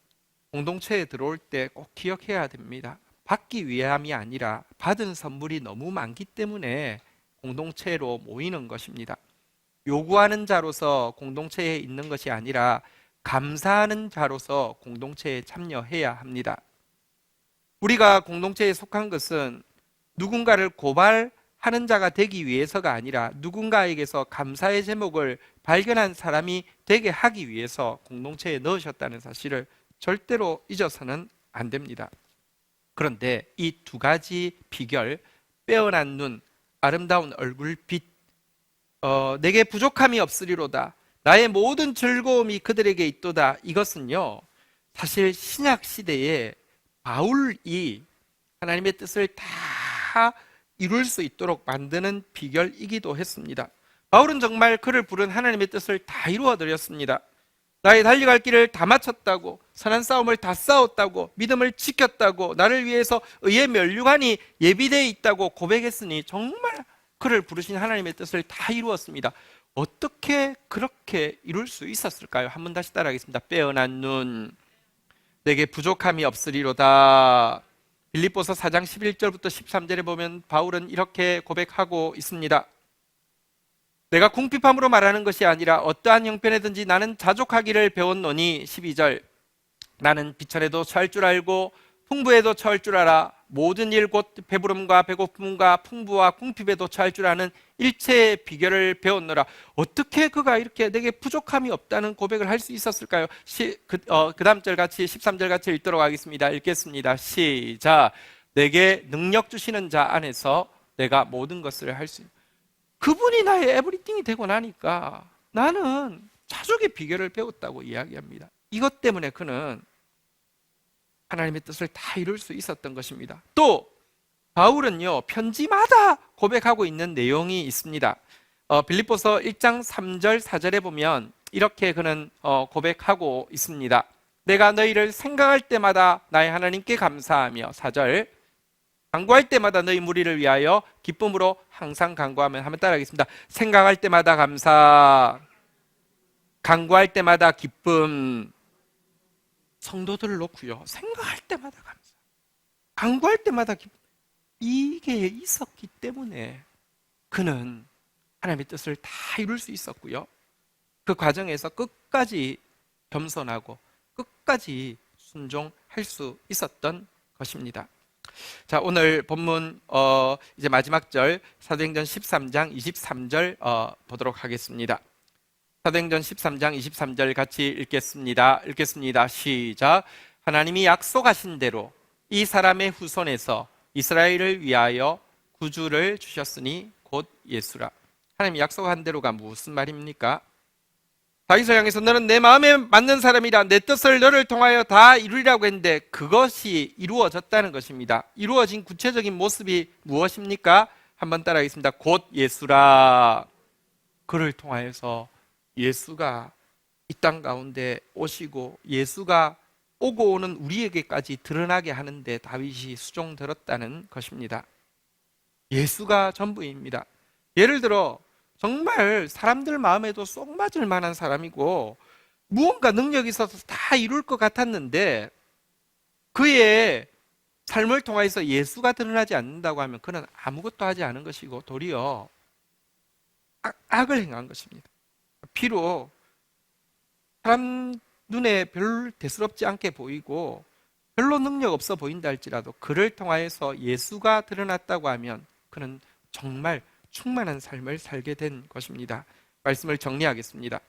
공동체에 들어올 때 꼭 기억해야 됩니다. 받기 위함이 아니라 받은 선물이 너무 많기 때문에 공동체로 모이는 것입니다. 요구하는 자로서 공동체에 있는 것이 아니라 감사하는 자로서 공동체에 참여해야 합니다. 우리가 공동체에 속한 것은 누군가를 고발하는 자가 되기 위해서가 아니라 누군가에게서 감사의 제목을 발견한 사람이 되게 하기 위해서 공동체에 넣으셨다는 사실을 절대로 잊어서는 안 됩니다. 그런데 이 두 가지 비결, 빼어난 눈, 아름다운 얼굴빛, 내게 부족함이 없으리로다, 나의 모든 즐거움이 그들에게 있도다, 이것은요 사실 신약 시대에 바울이 하나님의 뜻을 다 이룰 수 있도록 만드는 비결이기도 했습니다. 바울은 정말 그를 부른 하나님의 뜻을 다 이루어 드렸습니다. 나의 달려갈 길을 다 마쳤다고, 선한 싸움을 다 싸웠다고, 믿음을 지켰다고, 나를 위해서 의의 면류관이 예비되어 있다고 고백했으니 정말 그를 부르신 하나님의 뜻을 다 이루었습니다. 어떻게 그렇게 이룰 수 있었을까요? 한번 다시 따라하겠습니다. 빼어난 눈, 내게 부족함이 없으리로다. 빌립보서 4장 11절부터 13절에 보면 바울은 이렇게 고백하고 있습니다. 내가 궁핍함으로 말하는 것이 아니라 어떠한 형편에든지 나는 자족하기를 배웠노니. 12절, 나는 비천에도 처할 줄 알고 풍부에도 처할 줄 알아. 모든 일 곧 배부름과 배고픔과 풍부와 궁핍에도 처할 줄 아는 일체의 비결을 배웠노라. 어떻게 그가 이렇게 내게 부족함이 없다는 고백을 할 수 있었을까요? 그 다음 절 같이 13절 같이 읽도록 하겠습니다. 읽겠습니다. 시작. 내게 능력 주시는 자 안에서 내가 모든 것을 할 수 있는, 그분이 나의 에브리띵이 되고 나니까 나는 자족의 비결을 배웠다고 이야기합니다. 이것 때문에 그는 하나님의 뜻을 다 이룰 수 있었던 것입니다. 또 바울은요 편지마다 고백하고 있는 내용이 있습니다. 빌립보서 1장 3절 4절에 보면 이렇게 그는 고백하고 있습니다. 내가 너희를 생각할 때마다 나의 하나님께 감사하며. 4절, 간구할 때마다 너희 무리를 위하여 기쁨으로 항상 간구하면. 한번 따라하겠습니다. 생각할 때마다 감사, 간구할 때마다 기쁨. 성도들을 놓고요, 생각할 때마다 감사, 간구할 때마다 기쁨, 이게 있었기 때문에 그는 하나님의 뜻을 다 이룰 수 있었고요, 그 과정에서 끝까지 겸손하고 끝까지 순종할 수 있었던 것입니다. 자, 오늘 본문 이제 마지막 절 사도행전 13장 23절 보도록 하겠습니다. 사도행전 13장 23절 같이 읽겠습니다. 시작. 하나님이 약속하신 대로 이 사람의 후손에서 이스라엘을 위하여 구주를 주셨으니 곧 예수라. 하나님이 약속한 대로가 무슨 말입니까? 다윗을 향해서 너는 내 마음에 맞는 사람이라 내 뜻을 너를 통하여 다 이루리라고 했는데 그것이 이루어졌다는 것입니다. 이루어진 구체적인 모습이 무엇입니까? 한번 따라하겠습니다. 곧 예수라. 그를 통하여서 예수가 이 땅 가운데 오시고 예수가 오고 오는 우리에게까지 드러나게 하는데 다윗이 수종들었다는 것입니다. 예수가 전부입니다. 예를 들어 정말 사람들 마음에도 쏙 맞을 만한 사람이고 무언가 능력이 있어서 다 이룰 것 같았는데 그의 삶을 통해서 예수가 드러나지 않는다고 하면 그는 아무것도 하지 않은 것이고 도리어 악을 행한 것입니다. 비록 사람 눈에 별 대수롭지 않게 보이고 별로 능력 없어 보인다 할지라도 그를 통하여서 예수가 드러났다고 하면 그는 정말 충만한 삶을 살게 된 것입니다. 말씀을 정리하겠습니다.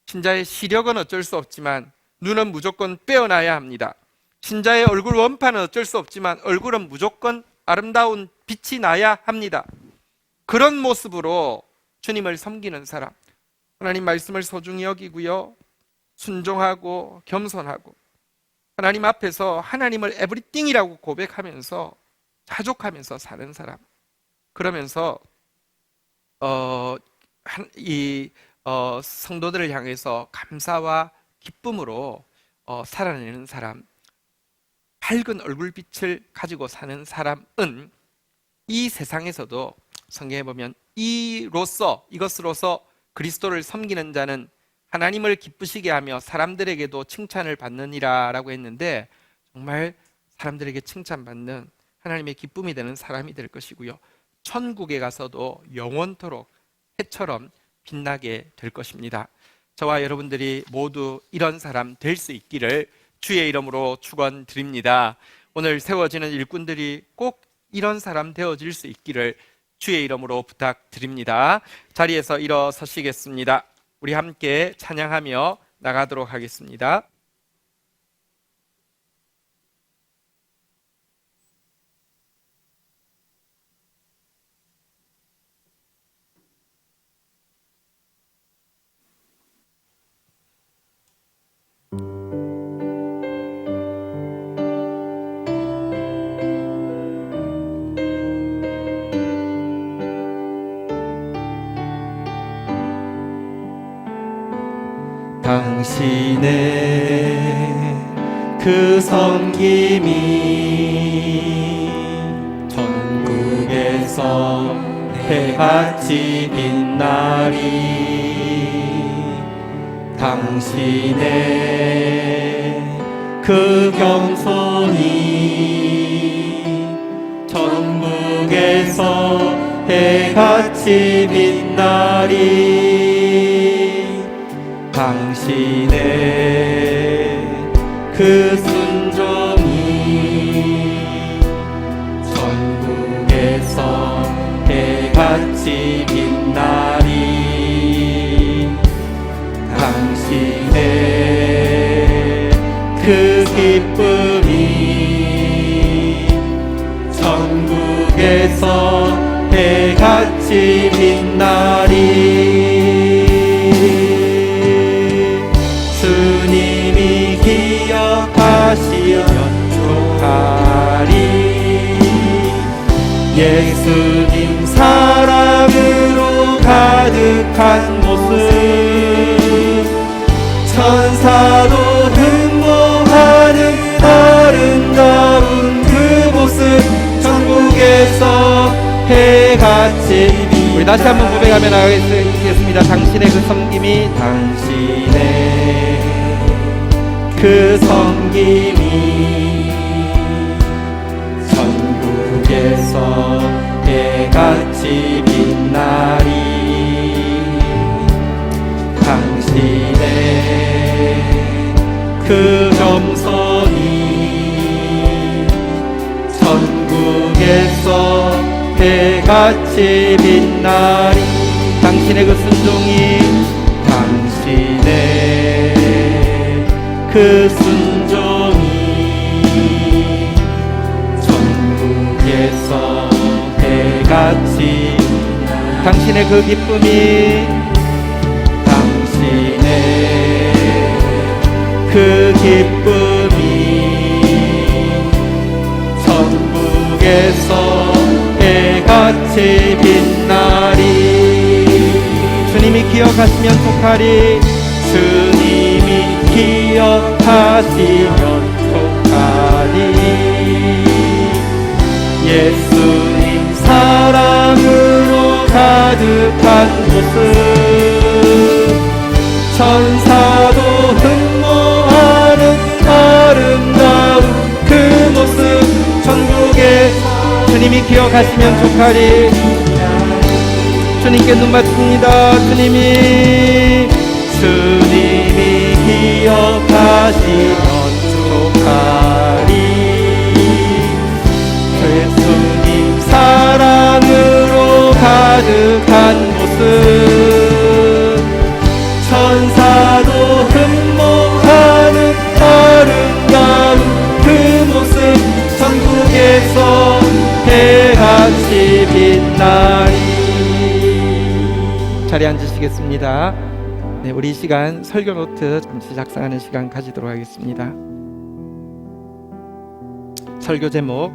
신자의 시력은 어쩔 수 없지만 눈은 무조건 빼어나야 합니다. 신자의 얼굴 원판은 어쩔 수 없지만 얼굴은 무조건 아름다운 빛이 나야 합니다. 그런 모습으로 주님을 섬기는 사람, 하나님 말씀을 소중히 여기고요, 순종하고 겸손하고 하나님 앞에서 하나님을 에브리띵이라고 고백하면서 자족하면서 사는 사람, 그러면서 성도들을 향해서 감사와 기쁨으로 살아내는 사람, 밝은 얼굴빛을 가지고 사는 사람은 이 세상에서도 성경에 보면 이것으로서 그리스도를 섬기는 자는 하나님을 기쁘시게 하며 사람들에게도 칭찬을 받느니라 라고 했는데, 정말 사람들에게 칭찬받는 하나님의 기쁨이 되는 사람이 될 것이고요, 천국에 가서도 영원토록 해처럼 빛나게 될 것입니다. 저와 여러분들이 모두 이런 사람 될 수 있기를 주의 이름으로 축원드립니다. 오늘 세워지는 일꾼들이 꼭 이런 사람 되어질 수 있기를 주의 이름으로 부탁드립니다. 자리에서 일어서시겠습니다. 우리 함께 찬양하며 나가도록 하겠습니다. 당신의 그 섬김이 전국에서 해같이 빛나리. 당신의 그 겸손이 전국에서 해같이 빛나리. 당신의 그 순종이 전국에서 해같이 빛나리. 당신의 그 기쁨이 전국에서 해같이 빛나리. 주님이 기억하시면 족하리. 예수님 사랑으로 가득한 모습, 천사도 흠모하는 아름다운 그 모습, 전국에서 해같이. 우리 다시 한번 고백하며 나가겠습니다. 당신의 그 섬김이, 당신의 그 섬김이 전국에서 해같이 빛나리. 당신의 그 겸손이 전국에서 해같이 빛나리. 당신의 그 순종이, 당신의 그 순종이 전국에서 해같이. 당신의 그 기쁨이, 당신의 그 기쁨이 전국에서 해같이 빛나리. 주님이 기억하시면 족하리. 주님이 기억하시면 족하리. 예수님 사랑으로 가득한 모습, 천사도 흠모하는 아름다운 그 모습, 전국에 주님이 기억하시면 족하리. 주님께 눈 맞춥니다. 주님이 기억하시면 족하리. 예수님 사랑으로 가득한 모습, 천사도 흠모하는 아름다운 그 자리에 앉으시겠습니다. 네, 우리 이 시간 설교 노트 잠시 작성하는 시간 가지도록 하겠습니다. 설교 제목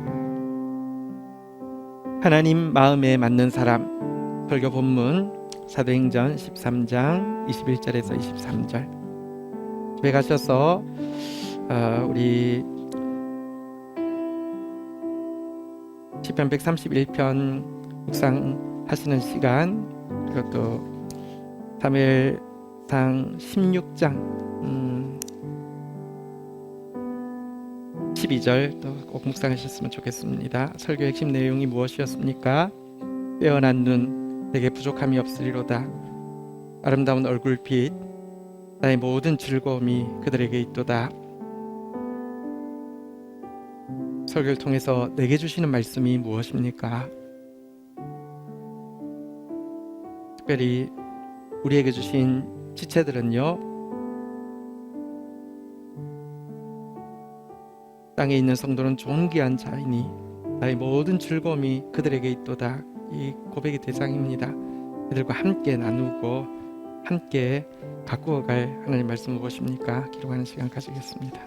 하나님 마음에 맞는 사람. 설교 본문 사도행전 13장 21절에서 23절. 집에 가셔서 우리 시편 131편 묵상하시는 시간, 그것도 사무엘상 16장 12절 또 꼭 묵상하셨으면 좋겠습니다. 설교 핵심 내용이 무엇이었습니까? 빼어난 눈, 내게 부족함이 없으리로다. 아름다운 얼굴빛, 나의 모든 즐거움이 그들에게 있도다. 설교를 통해서 내게 주시는 말씀이 무엇입니까? 특별히 우리에게 주신 지체들은요, 땅에 있는 성도는 존귀한 자이니 나의 모든 즐거움이 그들에게 있도다. 이 고백의 대상입니다. 그들과 함께 나누고 함께 가꾸어 갈 하나님 말씀 무엇입니까? 기록하는 시간 가지겠습니다.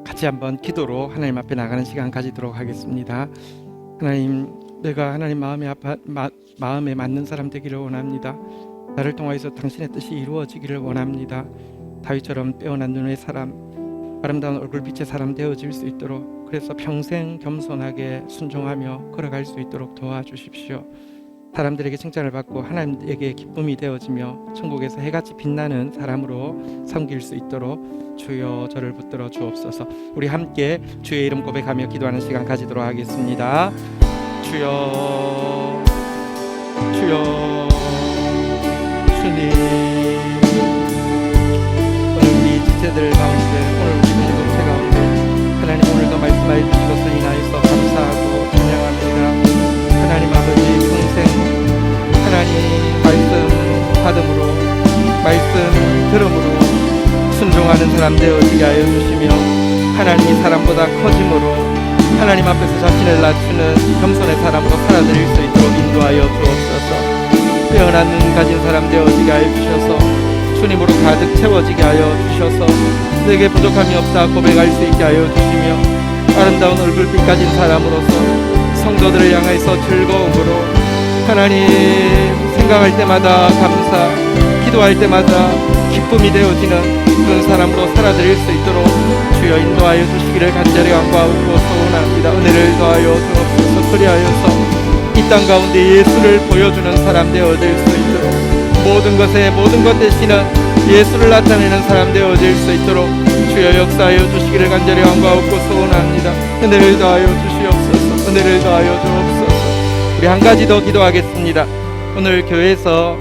같이 한번 기도로 하나님 앞에 나가는 시간 가지도록 하겠습니다. 하나님, 내가 하나님 마음에 맞는 사람 되기를 원합니다. 나를 통하여서 당신의 뜻이 이루어지기를 원합니다. 다윗처럼 빼어난 눈의 사람, 아름다운 얼굴빛의 사람 되어질 수 있도록, 그래서 평생 겸손하게 순종하며 걸어갈 수 있도록 도와주십시오. 사람들에게 칭찬을 받고 하나님에게 기쁨이 되어지며 천국에서 해같이 빛나는 사람으로 섬길 수 있도록 주여 저를 붙들어 주옵소서. 우리 함께 주의 이름 고백하며 기도하는 시간 가지도록 하겠습니다. 주여, 주여, 주님, 오늘 우리 지체들 가운데, 오늘 우리 공동체 가운데 하나님 오늘도 말씀하여 주신 것을 인하여서 감사하고 찬양합니다. 하나님 아버지, 평생 하나님 말씀 받음으로, 말씀 들음으로 순종하는 사람 되어지게 하여 주시며, 하나님이 사람보다 커짐으로 하나님 앞에서 자신을 낮추는 겸손의 사람으로 살아드릴 수 있도록 인도하여 주옵소서. 빼어난 눈 가진 사람 되어지게 하여 주셔서 주님으로 가득 채워지게 하여 주셔서 내게 부족함이 없다 고백할 수 있게 하여 주시며, 아름다운 얼굴빛 가진 사람으로서 성도들을 향해서 즐거움으로 하나님 생각할 때마다 감사, 기도할 때마다 기쁨이 되어지는 그런 사람으로 살아드릴 수 있도록 주여 인도하여 주시기를 간절히 간구하고 소원합니다. 은혜를 더하여 주옵소서. 그리하여서 이 땅 가운데 예수를 보여주는 사람 되어질 수 있도록, 모든 것에 모든 것 대신은 예수를 나타내는 사람 되어질 수 있도록 주여 역사하여 주시기를 간절히 간구하고 소원합니다. 은혜를 더하여 주시옵소서. 은혜를 더하여 주옵소서. 우리 한 가지 더 기도하겠습니다. 오늘 교회에서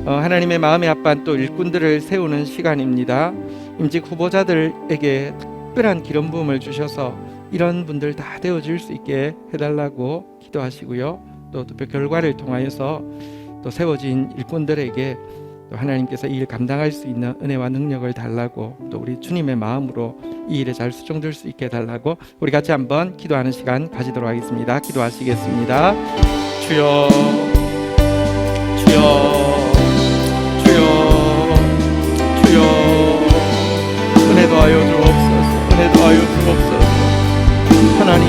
하나님의 마음의 합반 또 일꾼들을 세우는 시간입니다. 임직 후보자들에게 특별한 기름 부음을 주셔서 이런 분들 다 되어질 수 있게 해달라고 기도하시고요. 또 투표 결과를 통하여서 또 세워진 일꾼들에게 또 하나님께서 이 일 감당할 수 있는 은혜와 능력을 달라고, 또 우리 주님의 마음으로 이 일에 잘 수종될 수 있게 해달라고 우리 같이 한번 기도하는 시간 가지도록 하겠습니다. 기도하시겠습니다. 주여, 주여, 주여, 주여, 은혜 더하여 주옵소서. 은혜 더하여 주옵소서. 하나님,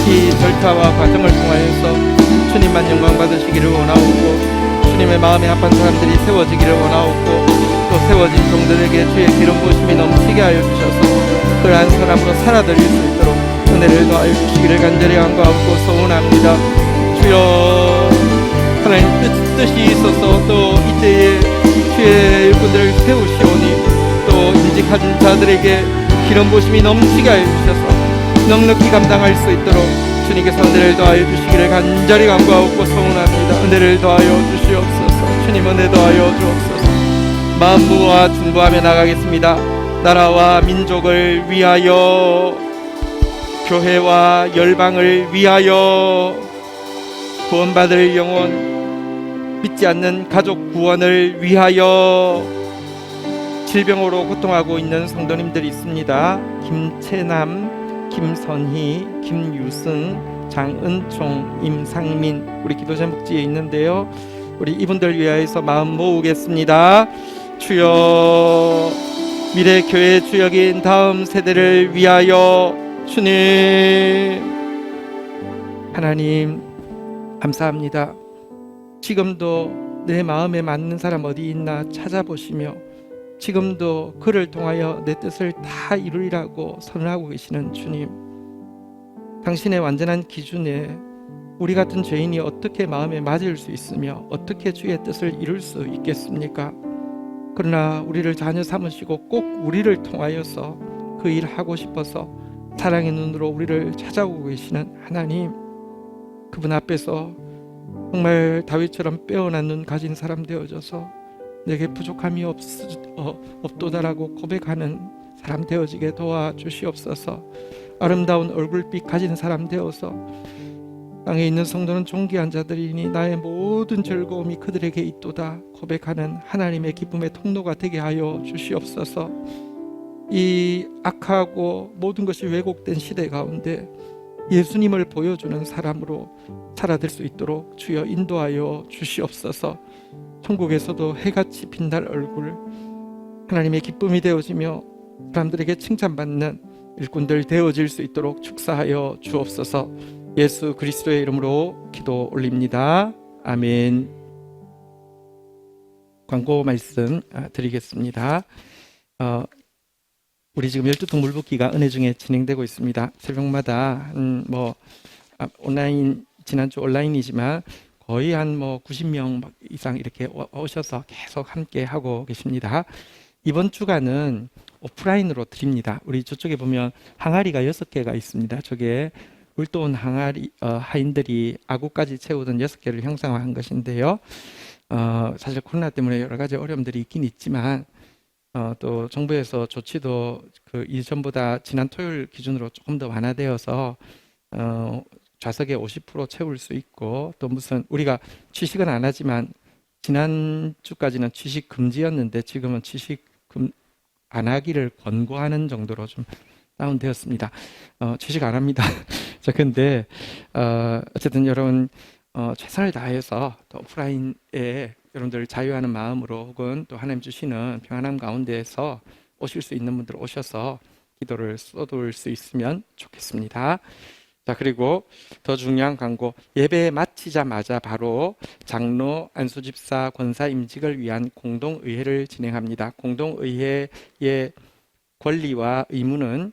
이 절차와 과정을 통하여서 주님만 영광 받으시기를 원하옵고, 주님의 마음에 합한 사람들이 세워지기를 원하옵고, 또 세워진 종들에게 주의 기름 부으심이 넘치게 하여 주셔서 그러한 사람으로 살아드릴 수 있도록 은혜를 더하여 주시기를 간절히 간구하고 소원합니다. 주여, 하나님 뜻이 있어서 또 이때에 주의 일꾼들을 세우시오니, 또 정직한 자들에게 기름 부심이 넘치게 하여 주셔서 넉넉히 감당할 수 있도록 주님께서 은혜를 더하여 주시기를 간절히 간구하고 소원합니다. 은혜를 더하여 주시옵소서. 주님 은혜 더하여 주옵소서. 마음 모아 중보하며 나가겠습니다. 나라와 민족을 위하여, 교회와 열방을 위하여, 구원받을 영혼, 믿지 않는 가족 구원을 위하여, 질병으로 고통하고 있는 성도님들이 있습니다. 김채남, 김선희, 김유승, 장은총, 임상민, 우리 기도 제목지에 있는데요. 우리 이분들 위하여서 마음 모으겠습니다. 주여, 미래 교회 주역인 다음 세대를 위하여 주님, 하나님 감사합니다. 지금도 내 마음에 맞는 사람 어디 있나 찾아보시며 지금도 그를 통하여 내 뜻을 다 이루리라고 선언하고 계시는 주님, 당신의 완전한 기준에 우리 같은 죄인이 어떻게 마음에 맞을 수 있으며 어떻게 주의 뜻을 이룰 수 있겠습니까? 그러나 우리를 자녀 삼으시고 꼭 우리를 통하여서 그 일 하고 싶어서 사랑의 눈으로 우리를 찾아오고 계시는 하나님, 그분 앞에서 정말 다윗처럼 빼어난 눈 가진 사람 되어져서 내게 부족함이 없도다라고 고백하는 사람 되어지게 도와주시옵소서. 아름다운 얼굴빛 가진 사람 되어서 땅에 있는 성도는 존귀한 자들이니 나의 모든 즐거움이 그들에게 있도다 고백하는 하나님의 기쁨의 통로가 되게 하여 주시옵소서. 이 악하고 모든 것이 왜곡된 시대 가운데 예수님을 보여주는 사람으로 살아들 수 있도록 주여 인도하여 주시옵소서. 천국에서도 해같이 빛날 얼굴, 하나님의 기쁨이 되어지며 사람들에게 칭찬받는 일꾼들 되어질 수 있도록 축사하여 주옵소서. 예수 그리스도의 이름으로 기도 올립니다. 아멘. 광고 말씀 드리겠습니다. 우리 지금 12통 물붓기가 은혜 중에 진행되고 있습니다. 새벽마다 온라인, 지난주 온라인이지만 거의 한 90명 이상 이렇게 오셔서 계속 함께 하고 계십니다. 이번 주간은 오프라인으로 드립니다. 우리 저쪽에 보면 항아리가 6개가 있습니다. 저게 물도온 항아리 하인들이 아구까지 채우던 6개를 형상화한 것인데요. 사실 코로나 때문에 여러 가지 어려움들이 있긴 있지만 또 정부에서 조치도 그 이전보다 지난 토요일 기준으로 조금 더 완화되어서 좌석에 50% 채울 수 있고, 또 무슨 우리가 취식은 안 하지만 지난주까지는 취식 금지였는데 지금은 취식 안 하기를 권고하는 정도로 좀 다운되었습니다. 취식 안 합니다. 자, 근데 어쨌든 여러분 최선을 다해서 또 오프라인에 여러분들 자유하는 마음으로 혹은 또 하나님 주시는 평안함 가운데에서 오실 수 있는 분들 오셔서 기도를 쏟을 수 있으면 좋겠습니다. 자, 그리고 더 중요한 광고, 예배 마치자마자 바로 장로, 안수집사, 권사 임직을 위한 공동의회를 진행합니다. 공동의회의 권리와 의무는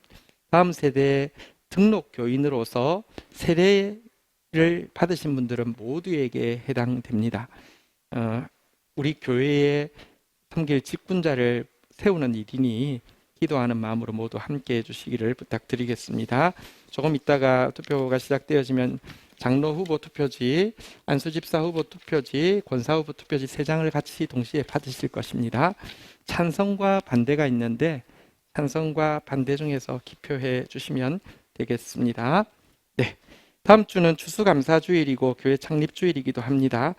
다음 세대 등록 교인으로서 세례를 받으신 분들은 모두에게 해당됩니다. 우리 교회에 섬길 직분자를 세우는 일이니 기도하는 마음으로 모두 함께 해주시기를 부탁드리겠습니다. 조금 있다가 투표가 시작되어지면 장로 후보 투표지, 안수집사 후보 투표지, 권사 후보 투표지 3장을 같이 동시에 받으실 것입니다. 찬성과 반대가 있는데 찬성과 반대 중에서 기표해 주시면 되겠습니다. 네, 다음 주는 추수감사주일이고 교회 창립주일이기도 합니다.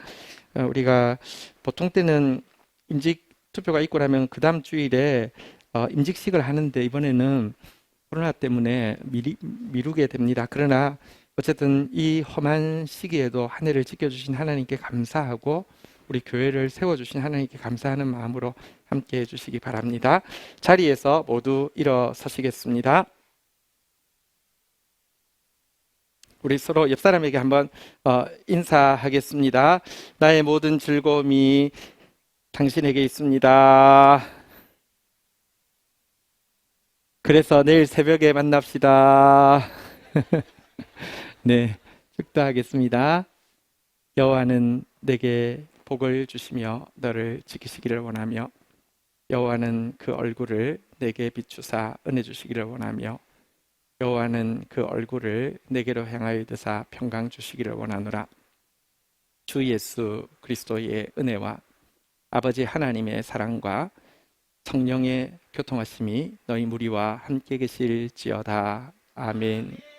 우리가 보통 때는 임직 투표가 있고 나면 그 다음 주일에 임직식을 하는데 이번에는 코로나 때문에 미루게 됩니다. 그러나 어쨌든 이 험한 시기에도 한 해를 지켜주신 하나님께 감사하고 우리 교회를 세워주신 하나님께 감사하는 마음으로 함께 해주시기 바랍니다. 자리에서 모두 일어서시겠습니다. 우리 서로 옆 사람에게 한번 인사하겠습니다. 나의 모든 즐거움이 당신에게 있습니다. 그래서 내일 새벽에 만납시다. 네, 축도하겠습니다. 여호와는 내게 복을 주시며 너를 지키시기를 원하며 여호와는 그 얼굴을 내게 비추사 은혜 주시기를 원하며 여호와는 그 얼굴을 내게로 향하여 드사 평강 주시기를 원하노라. 주 예수 그리스도의 은혜와 아버지 하나님의 사랑과 성령의 교통하심이 너희 무리와 함께 계실지어다. 아멘.